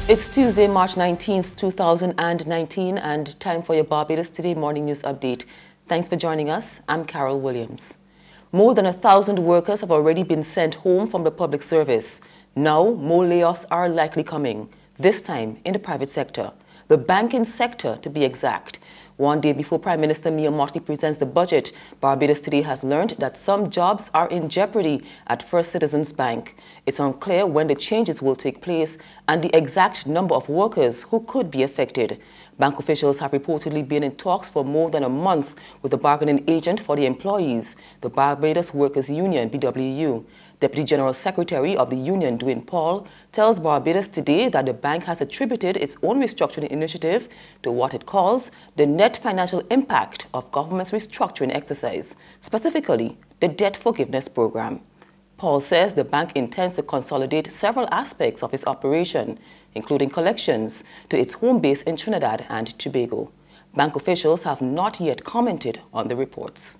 It's Tuesday, March 19th, 2019, and time for your Barbados Today Morning News Update. Thanks for joining us. I'm Carol Williams. More than 1,000 workers have already been sent home from the public service. Now, more layoffs are likely coming, this time in the private sector, the banking sector to be exact. One day before Prime Minister Mia Mottley presents the budget, Barbados Today has learned that some jobs are in jeopardy at First Citizens Bank. It's unclear when the changes will take place and the exact number of workers who could be affected. Bank officials have reportedly been in talks for more than a month with the bargaining agent for the employees, the Barbados Workers Union, BWU. Deputy General Secretary of the union, Dwayne Paul, tells Barbados Today that the bank has attributed its own restructuring initiative to what it calls the net financial impact of government's restructuring exercise, specifically the debt forgiveness program. Paul says the bank intends to consolidate several aspects of its operation, including collections, to its home base in Trinidad and Tobago. Bank officials have not yet commented on the reports.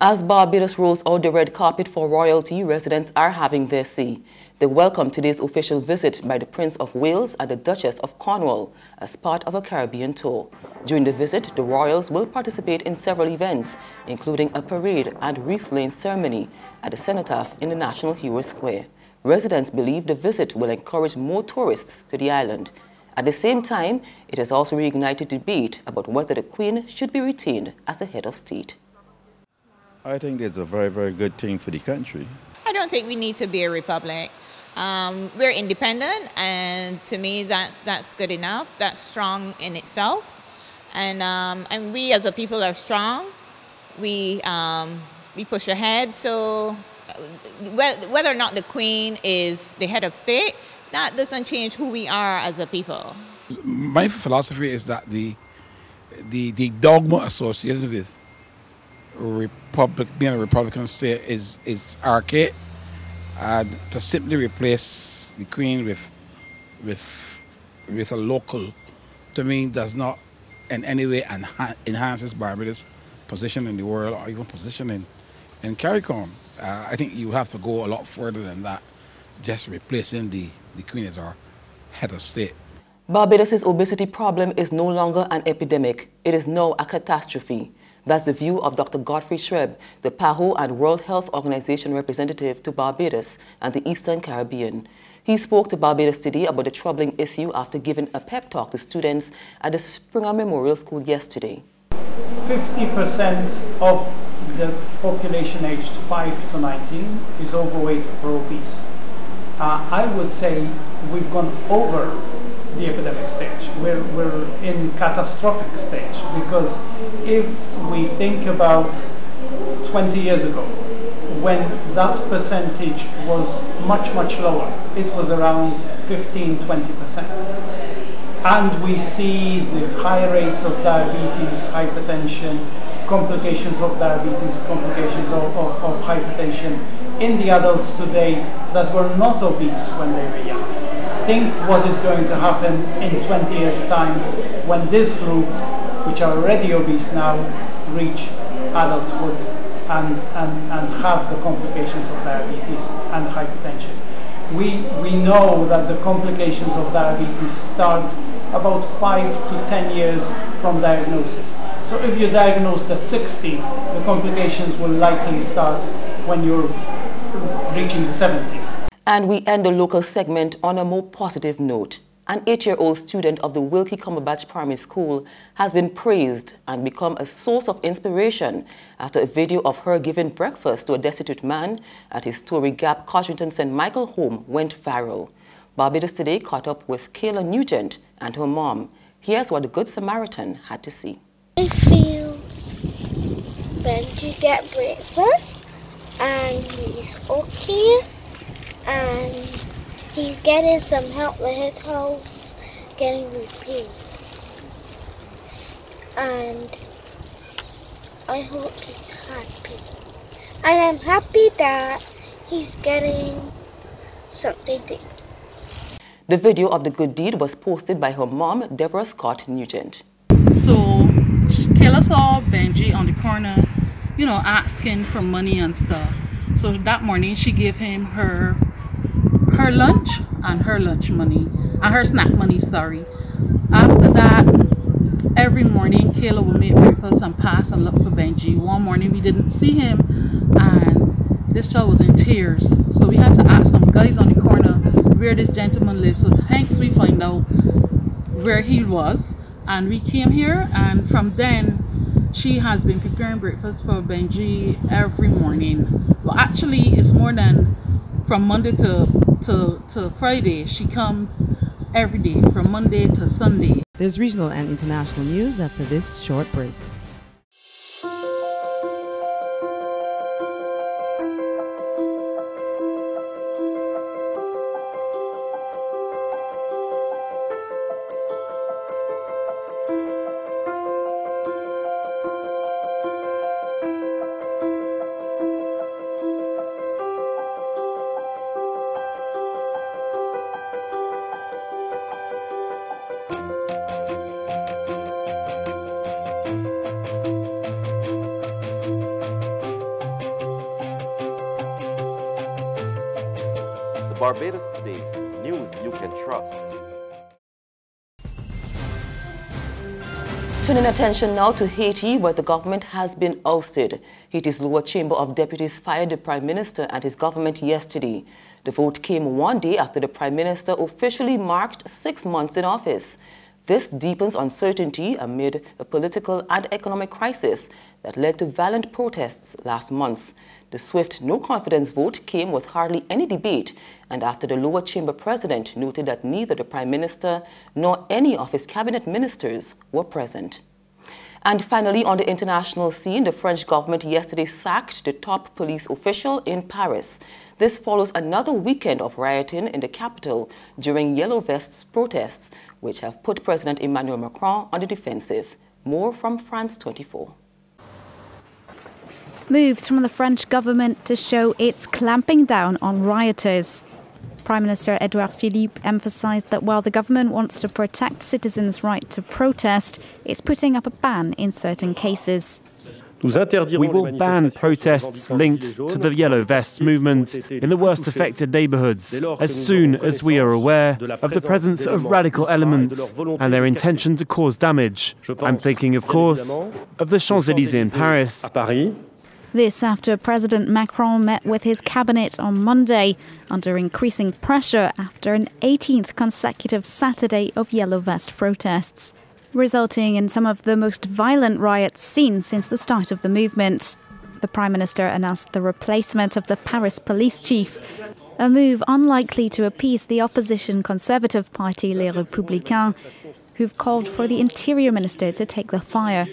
As Barbados rolls out the red carpet for royalty, residents are having their say. They welcome today's official visit by the Prince of Wales and the Duchess of Cornwall as part of a Caribbean tour. During the visit, the royals will participate in several events, including a parade and wreath-laying ceremony at the Cenotaph in the National Hero Square. Residents believe the visit will encourage more tourists to the island. At the same time, it has also reignited debate about whether the Queen should be retained as the head of state. I think it's a very, very good thing for the country. I don't think we need to be a republic. We're independent, and to me that's good enough. That's strong in itself. And we as a people are strong. We push ahead. So whether or not the Queen is the head of state, that doesn't change who we are as a people. My philosophy is that the dogma associated with being a Republican state is archaic, and to simply replace the Queen with a local, to me, does not in any way enhances Barbados' position in the world or even position in CARICOM. I think you have to go a lot further than that, just replacing the Queen as our head of state. Barbados' obesity problem is no longer an epidemic. It is now a catastrophe. That's the view of Dr. Godfrey Shreb, the PAHO and World Health Organization representative to Barbados and the Eastern Caribbean. He spoke to Barbados Today about the troubling issue after giving a pep talk to students at the Springer Memorial School yesterday. 50% of the population aged 5 to 19 is overweight or obese. I would say we've gone over the epidemic stage. We're in catastrophic stage, because if we think about 20 years ago, when that percentage was much lower, it was around 15–20%. And we see the high rates of diabetes, hypertension, complications of diabetes, complications of hypertension in the adults today that were not obese when they were young. Think what is going to happen in 20 years' time when this group, which are already obese now, reach adulthood and have the complications of diabetes and hypertension. We know that the complications of diabetes start about 5 to 10 years from diagnosis. So if you're diagnosed at 60, the complications will likely start when you're reaching the 70s. And we end the local segment on a more positive note. An 8-year-old student of the Wilkie Cumberbatch Primary School has been praised and become a source of inspiration after a video of her giving breakfast to a destitute man at his Story Gap Codrington St. Michael home went viral. Barbados Today caught up with Kayla Nugent and her mom. Here's what the Good Samaritan had to say. I feel Benji get breakfast and he's okay. And he's getting some help with his house, getting repaired. And I hope he's happy. And I'm happy that he's getting something to eat. The video of the good deed was posted by her mom, Deborah Scott Nugent. So Kayla saw Benji on the corner, asking for money and stuff. So that morning she gave him her her lunch and her lunch money, and her snack money, sorry. After that, every morning, Kayla would make breakfast and pass and look for Benji. One morning, we didn't see him, and this child was in tears. So we had to ask some guys on the corner where this gentleman lives. So thanks, we find out where he was, and we came here, and from then, she has been preparing breakfast for Benji every morning. Well, actually, it's more than from Monday to Friday. She comes every day, from Monday to Sunday. There's regional and international news after this short break. Barbados Today, news you can trust. Turning attention now to Haiti, where the government has been ousted. Haiti's lower chamber of deputies fired the Prime Minister and his government yesterday. The vote came one day after the Prime Minister officially marked 6 months in office. This deepens uncertainty amid a political and economic crisis that led to violent protests last month. The swift no-confidence vote came with hardly any debate, and after the lower chamber president noted that neither the Prime Minister nor any of his cabinet ministers were present. And finally, on the international scene, the French government yesterday sacked the top police official in Paris. This follows another weekend of rioting in the capital during Yellow Vests protests, which have put President Emmanuel Macron on the defensive. More from France 24. Moves from the French government to show it's clamping down on rioters. Prime Minister Edouard Philippe emphasised that while the government wants to protect citizens' right to protest, it's putting up a ban in certain cases. We will ban protests linked to the Yellow Vests movement in the worst affected neighbourhoods as soon as we are aware of the presence of radical elements and their intention to cause damage. I'm thinking, of course, of the Champs-Élysées in Paris. This after President Macron met with his cabinet on Monday under increasing pressure after an 18th consecutive Saturday of Yellow Vest protests, resulting in some of the most violent riots seen since the start of the movement. The Prime Minister announced the replacement of the Paris police chief, a move unlikely to appease the opposition Conservative party Les Républicains, who've called for the Interior Minister to take the fire.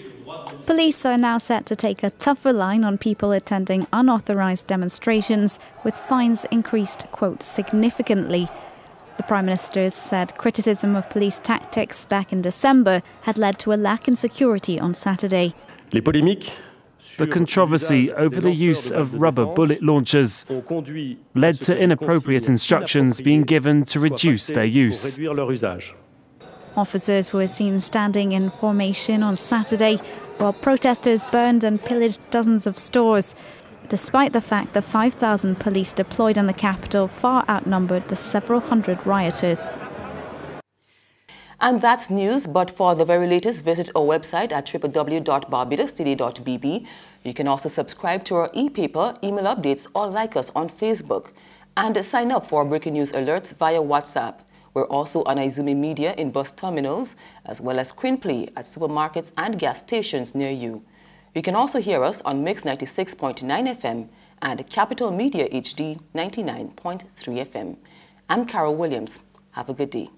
Police are now set to take a tougher line on people attending unauthorised demonstrations, with fines increased, quote, significantly. The Prime Minister said criticism of police tactics back in December had led to a lack in security on Saturday. The controversy over the use of rubber bullet launchers led to inappropriate instructions being given to reduce their use. Officers were seen standing in formation on Saturday while protesters burned and pillaged dozens of stores, despite the fact the 5,000 police deployed in the capital far outnumbered the several hundred rioters. And that's news, but for the very latest, visit our website at www.barbadostoday.bb. You can also subscribe to our e-paper, email updates, or like us on Facebook. And sign up for breaking news alerts via WhatsApp. We're also on Izumi Media in bus terminals, as well as screenplay at supermarkets and gas stations near you. You can also hear us on Mix 96.9 FM and Capital Media HD 99.3 FM. I'm Carol Williams. Have a good day.